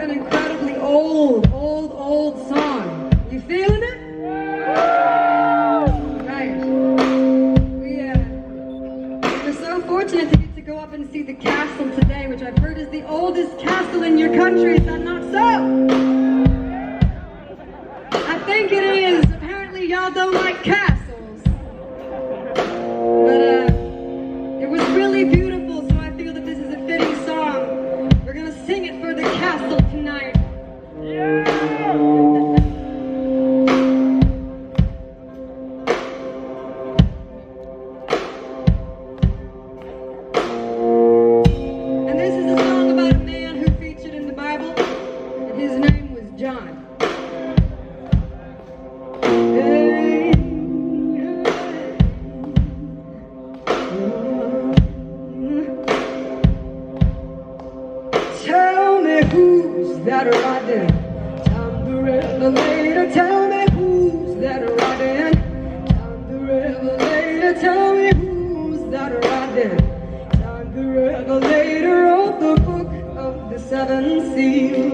an incredibly old song. You feeling it? Right. We're so fortunate to get to go up and see the castle today, which I've heard is the oldest castle in your country. Is that not so? I think it is. Apparently y'all don't like castles. But it was really beautiful, so I feel that this is a fitting song. We're gonna sing it for the castle tonight. Yeah! And this is a song about a man who featured in the Bible, and his name was John. Tell me who's that riding? Down the Revelator. Tell me who's that riding? Down the Revelator. Tell me who's that riding? Down the Revelator. Wrote the book of the seven seals.